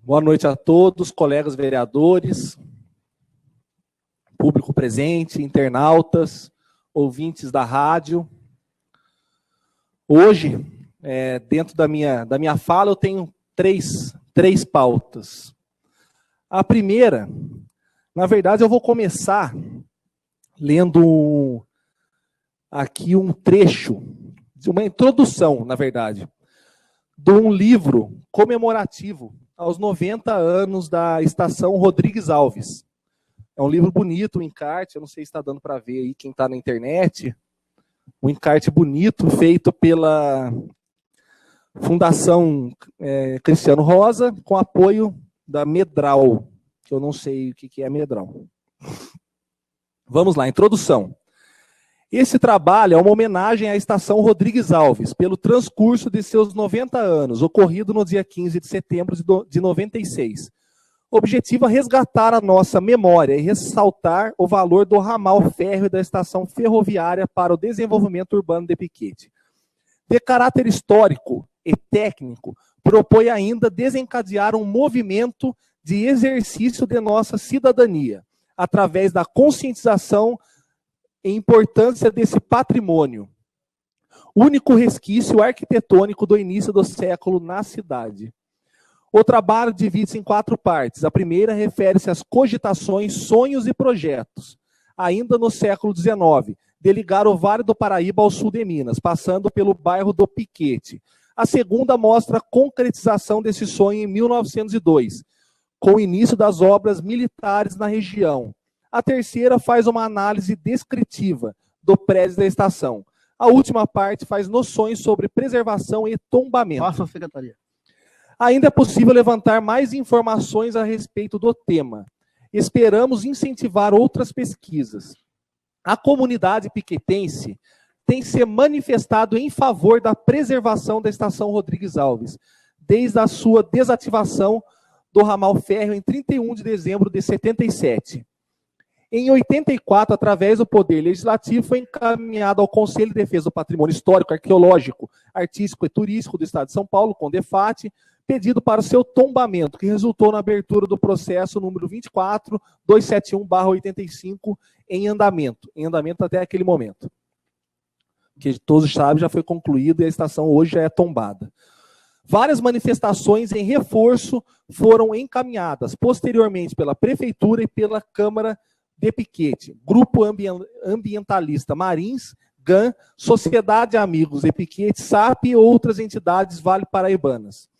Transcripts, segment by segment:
Boa noite a todos, colegas vereadores, público presente, internautas, ouvintes da rádio. Hoje, dentro da minha fala, eu tenho três pautas. A primeira, na verdade, eu vou começar lendo aqui um trecho, de uma introdução, na verdade, de um livro comemorativo aos 90 anos da Estação Rodrigues Alves. É um livro bonito, um encarte, eu não sei se está dando para ver aí quem está na internet, um encarte bonito feito pela Fundação Cristiano Rosa, com apoio da Medral, que eu não sei o que é a Medral. Vamos lá, introdução. Esse trabalho é uma homenagem à Estação Rodrigues Alves, pelo transcurso de seus 90 anos, ocorrido no dia 15 de setembro de 96. O objetivo é resgatar a nossa memória e ressaltar o valor do ramal férreo e da estação ferroviária para o desenvolvimento urbano de Piquete. De caráter histórico e técnico, propõe ainda desencadear um movimento de exercício de nossa cidadania, através da conscientização e importância desse patrimônio, único resquício arquitetônico do início do século na cidade. O trabalho divide-se em 4 partes. A primeira refere-se às cogitações, sonhos e projetos, ainda no século XIX, de ligar o Vale do Paraíba ao sul de Minas, passando pelo bairro do Piquete. A segunda mostra a concretização desse sonho em 1902, com o início das obras militares na região. A terceira faz uma análise descritiva do prédio da estação. A última parte faz noções sobre preservação e tombamento. Nossa, secretaria. Ainda é possível levantar mais informações a respeito do tema. Esperamos incentivar outras pesquisas. A comunidade piquetense tem se manifestado em favor da preservação da Estação Rodrigues Alves, desde a sua desativação do ramal férreo em 31 de dezembro de 77. Em 84, através do Poder Legislativo, foi encaminhado ao Conselho de Defesa do Patrimônio Histórico, Arqueológico, Artístico e Turístico do Estado de São Paulo, CONDEFAT, pedido para o seu tombamento, que resultou na abertura do processo número 24271/85 em andamento até aquele momento. Que todos sabem, já foi concluído e a estação hoje já é tombada. Várias manifestações em reforço foram encaminhadas posteriormente pela Prefeitura e pela Câmara de Piquete, Grupo Ambientalista Marins, GAN, Sociedade Amigos de Piquete, SAP e outras entidades vale-paraibanas.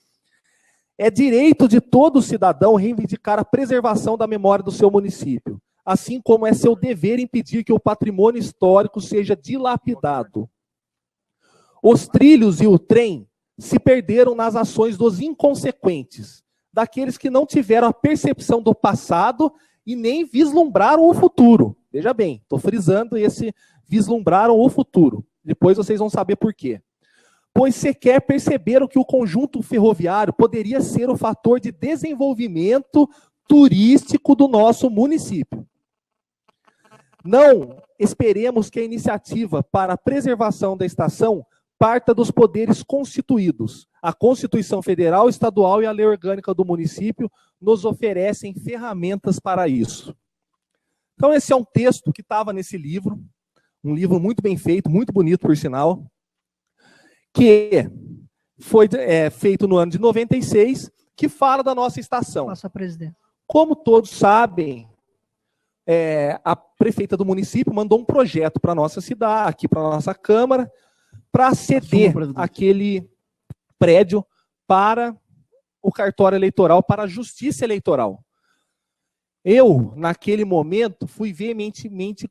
É direito de todo cidadão reivindicar a preservação da memória do seu município, assim como é seu dever impedir que o patrimônio histórico seja dilapidado. Os trilhos e o trem se perderam nas ações dos inconsequentes, daqueles que não tiveram a percepção do passado e nem vislumbraram o futuro. Veja bem, estou frisando esse vislumbraram o futuro. Depois vocês vão saber por quê. Pois sequer perceberam que o conjunto ferroviário poderia ser o fator de desenvolvimento turístico do nosso município. Não esperemos que a iniciativa para a preservação da estação parta dos poderes constituídos. A Constituição Federal, Estadual e a Lei Orgânica do município nos oferecem ferramentas para isso. Então esse é um texto que estava nesse livro, um livro muito bem feito, muito bonito por sinal, que foi feito no ano de 96, que fala da nossa estação. Nossa presidente. Como todos sabem, a prefeita do município mandou um projeto para a nossa cidade, aqui para a nossa Câmara, para ceder aquele prédio para o cartório eleitoral, para a justiça eleitoral. Eu, naquele momento, fui veementemente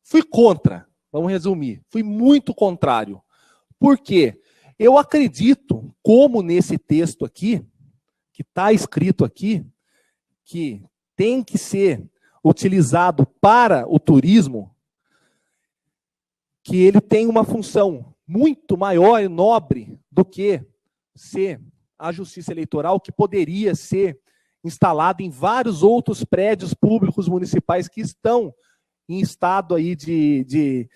fui contra, vamos resumir, fui muito contrário. Por quê? Eu acredito, como nesse texto aqui, que está escrito aqui, que tem que ser utilizado para o turismo, que ele tem uma função muito maior e nobre do que ser a justiça eleitoral, que poderia ser instalada em vários outros prédios públicos municipais que estão em estado aí de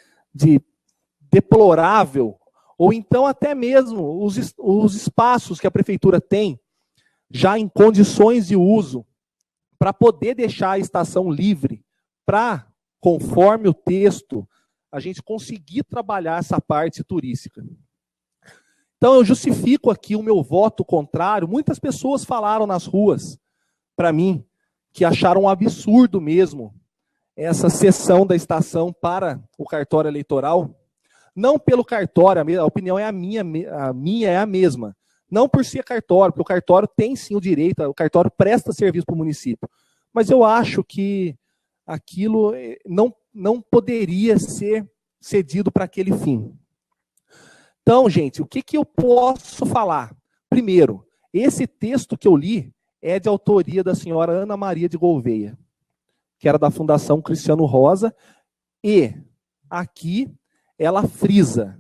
deplorável ou então até mesmo os espaços que a prefeitura tem, já em condições de uso, para poder deixar a estação livre, para, conforme o texto, a gente conseguir trabalhar essa parte turística. Então, eu justifico aqui o meu voto contrário. Muitas pessoas falaram nas ruas, para mim, que acharam um absurdo mesmo essa cessão da estação para o cartório eleitoral. Não pelo cartório, a opinião é a minha é a mesma. Não por ser cartório, porque o cartório tem sim o direito, o cartório presta serviço para o município. Mas eu acho que aquilo não poderia ser cedido para aquele fim. Então, gente, o que eu posso falar? Primeiro, esse texto que eu li é de autoria da senhora Ana Maria de Gouveia, que era da Fundação Cristiano Rosa, e aqui ela frisa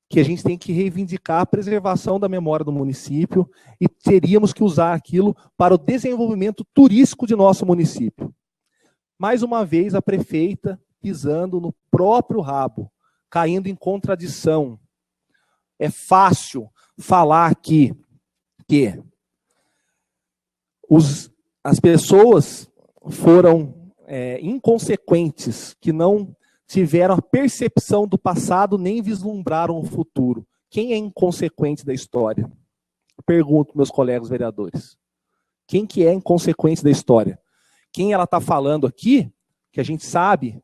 que a gente tem que reivindicar a preservação da memória do município e teríamos que usar aquilo para o desenvolvimento turístico de nosso município. Mais uma vez, a prefeita pisando no próprio rabo, caindo em contradição. É fácil falar aqui que as pessoas foram inconsequentes, que não tiveram a percepção do passado nem vislumbraram o futuro. Quem é inconsequente da história? Pergunto, meus colegas vereadores. Quem que é inconsequente da história? Quem ela está falando aqui, que a gente sabe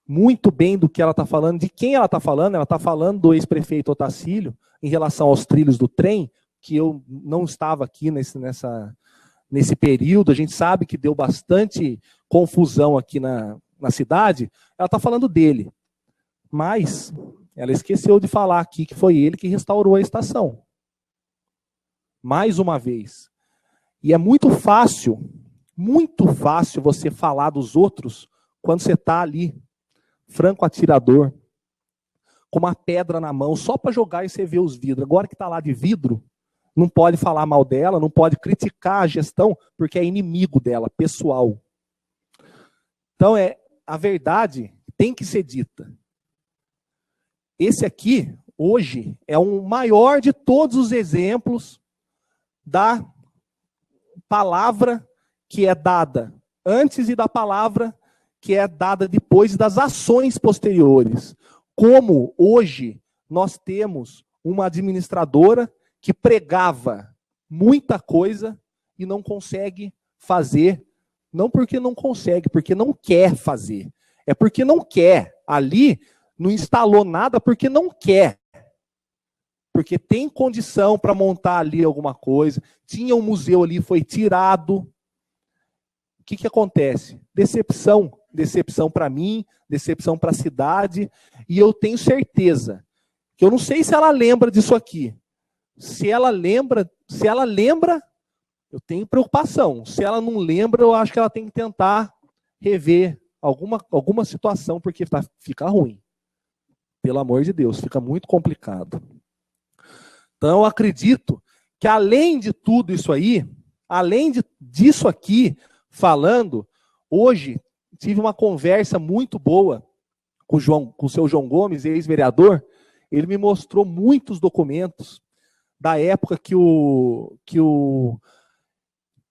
muito bem do que ela está falando, de quem ela está falando do ex-prefeito Otacílio, em relação aos trilhos do trem, que eu não estava aqui nesse período, a gente sabe que deu bastante confusão aqui na cidade, ela está falando dele. Mas ela esqueceu de falar aqui que foi ele que restaurou a estação. Mais uma vez. E é muito fácil você falar dos outros quando você está ali, franco atirador, com uma pedra na mão, só para jogar e você ver os vidros. Agora que está lá de vidro, não pode falar mal dela, não pode criticar a gestão, porque é inimigo dela, pessoal. Então, a verdade tem que ser dita. Esse aqui, hoje, é o maior de todos os exemplos da palavra que é dada antes e da palavra que é dada depois das ações posteriores. Como hoje nós temos uma administradora que pregava muita coisa e não consegue fazer, não porque não consegue, porque não quer fazer. É porque não quer. Ali não instalou nada porque não quer. Porque tem condição para montar ali alguma coisa. Tinha um museu ali, foi tirado. O que acontece? Decepção. Decepção para mim, decepção para a cidade. E eu tenho certeza que eu não sei se ela lembra disso aqui. Se ela lembra, eu tenho preocupação. Se ela não lembra, eu acho que ela tem que tentar rever alguma situação, porque fica ruim. Pelo amor de Deus, fica muito complicado. Então, eu acredito que além de tudo isso aí, além disso aqui, falando, hoje tive uma conversa muito boa com o seu João Gomes, ex-vereador. Ele me mostrou muitos documentos da época que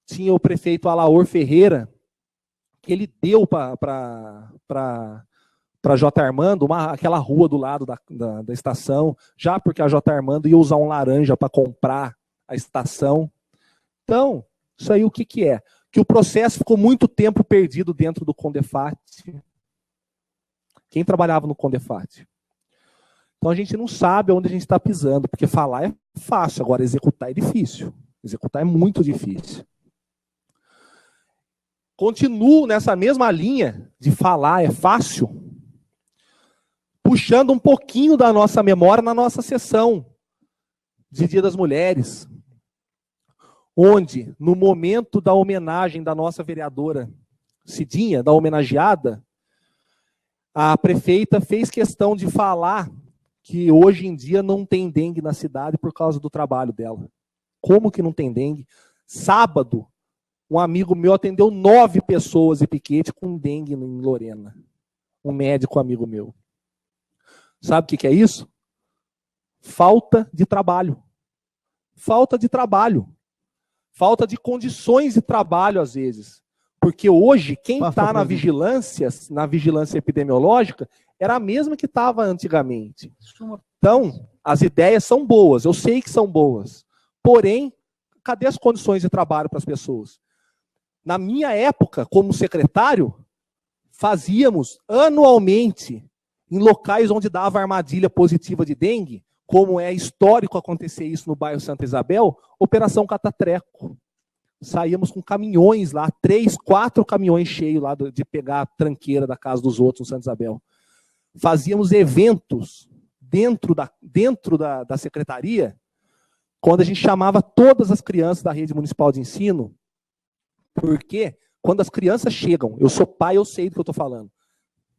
tinha o prefeito Alaor Ferreira, que ele deu para J. Armando, aquela rua do lado da estação, já porque a J. Armando ia usar um laranja para comprar a estação. Então, isso aí o que é? Que o processo ficou muito tempo perdido dentro do Condefat. Quem trabalhava no Condefat? Então a gente não sabe onde a gente está pisando, porque falar é fácil, agora executar é difícil. Executar é muito difícil. Continuo nessa mesma linha de falar é fácil, puxando um pouquinho da nossa memória na nossa sessão de Dia das Mulheres, onde, no momento da homenagem da nossa vereadora Cidinha, da homenageada, a prefeita fez questão de falar que hoje em dia não tem dengue na cidade por causa do trabalho dela. Como que não tem dengue? Sábado, um amigo meu atendeu 9 pessoas em Piquete com dengue em Lorena. Um médico amigo meu. Sabe o que é isso? Falta de trabalho. Falta de trabalho. Falta de condições de trabalho, às vezes. Porque hoje, quem está na vigilância epidemiológica, era a mesma que estava antigamente. Então, as ideias são boas, eu sei que são boas. Porém, cadê as condições de trabalho para as pessoas? Na minha época, como secretário, fazíamos anualmente, em locais onde dava armadilha positiva de dengue, como é histórico acontecer isso no bairro Santa Isabel, Operação Catatreco. Saíamos com caminhões lá, 3, 4 caminhões cheios lá de pegar a tranqueira da casa dos outros no Santa Isabel. Fazíamos eventos dentro da secretaria, quando a gente chamava todas as crianças da rede municipal de ensino, porque quando as crianças chegam, eu sou pai, eu sei do que eu estou falando.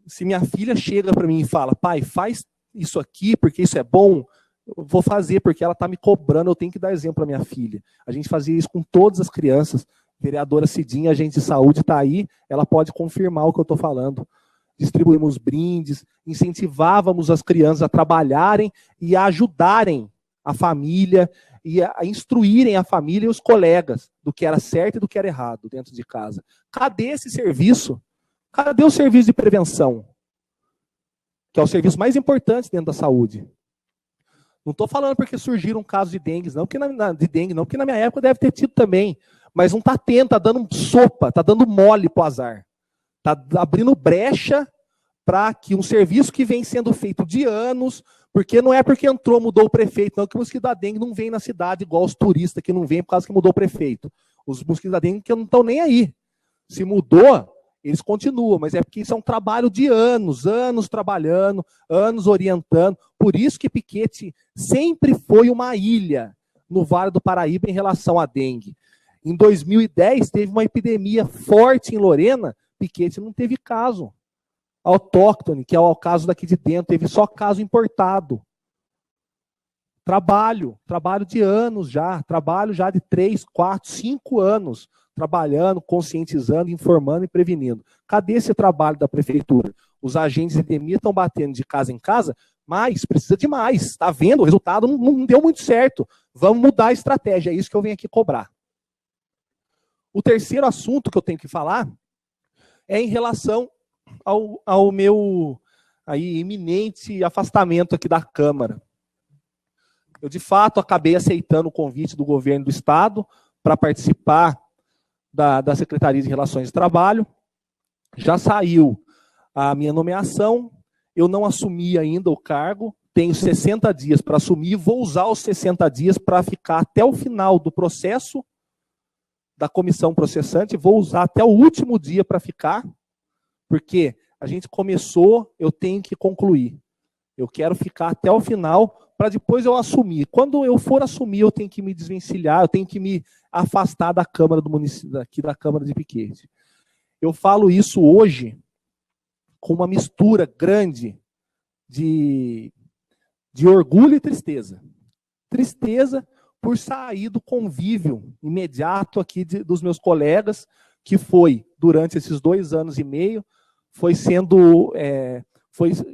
Se minha filha chega para mim e fala, pai, faz isso aqui porque isso é bom, eu vou fazer porque ela está me cobrando, eu tenho que dar exemplo para minha filha. A gente fazia isso com todas as crianças. Vereadora Cidinha, agente de saúde, está aí, ela pode confirmar o que eu estou falando. Distribuímos brindes, incentivávamos as crianças a trabalharem e a ajudarem a família e a instruírem a família e os colegas do que era certo e do que era errado dentro de casa. Cadê esse serviço? Cadê o serviço de prevenção? Que é o serviço mais importante dentro da saúde. Não estou falando porque surgiram casos de dengue, não, porque na minha época deve ter tido também. Mas não está tendo, está dando sopa, está dando mole para o azar. Está abrindo brecha para que um serviço que vem sendo feito de anos, porque não é porque entrou, mudou o prefeito, não, que o mosquito da dengue não vem na cidade igual os turistas que não vêm por causa que mudou o prefeito. Os mosquitos da dengue que não estão nem aí. Se mudou, eles continuam, mas é porque isso é um trabalho de anos trabalhando, anos orientando. Por isso que Piquete sempre foi uma ilha no Vale do Paraíba em relação à dengue. Em 2010, teve uma epidemia forte em Lorena, Piquete não teve caso autóctone, que é o caso daqui de dentro, teve só caso importado. Trabalho de anos já, trabalho já de 3, 4, 5 anos, trabalhando, conscientizando, informando e prevenindo. Cadê esse trabalho da prefeitura? Os agentes de epidemia estão batendo de casa em casa, mas precisa de mais. Está vendo? O resultado não deu muito certo. Vamos mudar a estratégia, é isso que eu venho aqui cobrar. O terceiro assunto que eu tenho que falar é em relação ao meu aí, iminente afastamento aqui da Câmara. Eu, de fato, acabei aceitando o convite do governo do Estado para participar da Secretaria de Relações de Trabalho. Já saiu a minha nomeação, eu não assumi ainda o cargo, tenho 60 dias para assumir, vou usar os 60 dias para ficar até o final do processo da comissão processante, vou usar até o último dia para ficar, porque a gente começou, eu tenho que concluir. Eu quero ficar até o final para depois eu assumir. Quando eu for assumir, eu tenho que me desvencilhar, eu tenho que me afastar da Câmara do município, aqui da Câmara de Piquete. Eu falo isso hoje com uma mistura grande de orgulho e tristeza. Tristeza por sair do convívio imediato aqui dos meus colegas, que foi, durante esses 2 anos e meio,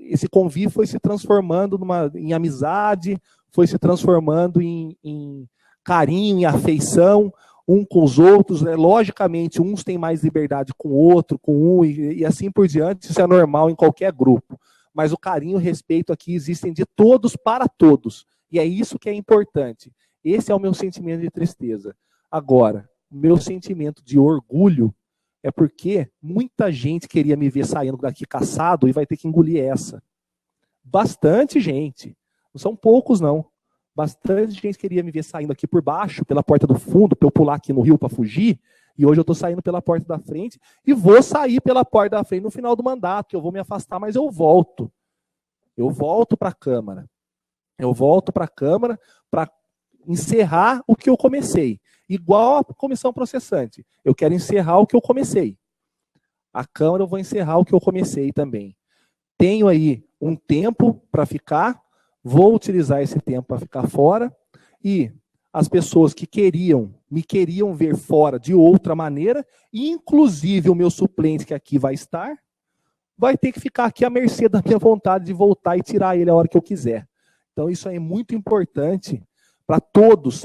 esse convívio foi se transformando em amizade, foi se transformando em carinho, em afeição, um com os outros. Logicamente, uns têm mais liberdade com o outro, com um, e assim por diante, isso é normal em qualquer grupo. Mas o carinho e o respeito aqui existem de todos para todos. E é isso que é importante. Esse é o meu sentimento de tristeza. Agora, o meu sentimento de orgulho é porque muita gente queria me ver saindo daqui caçado e vai ter que engolir essa. Bastante gente. Não são poucos, não. Bastante gente queria me ver saindo aqui por baixo, pela porta do fundo, para eu pular aqui no rio para fugir. E hoje eu estou saindo pela porta da frente e vou sair pela porta da frente no final do mandato. Eu vou me afastar, mas eu volto. Eu volto para a Câmara. Eu volto para a Câmara para encerrar o que eu comecei. Igual a comissão processante. Eu quero encerrar o que eu comecei. A Câmara eu vou encerrar o que eu comecei também. Tenho aí um tempo para ficar, vou utilizar esse tempo para ficar fora, e as pessoas que me queriam ver fora de outra maneira, inclusive o meu suplente que aqui vai estar, vai ter que ficar aqui à mercê da minha vontade de voltar e tirar ele a hora que eu quiser. Então, isso aí é muito importante para todos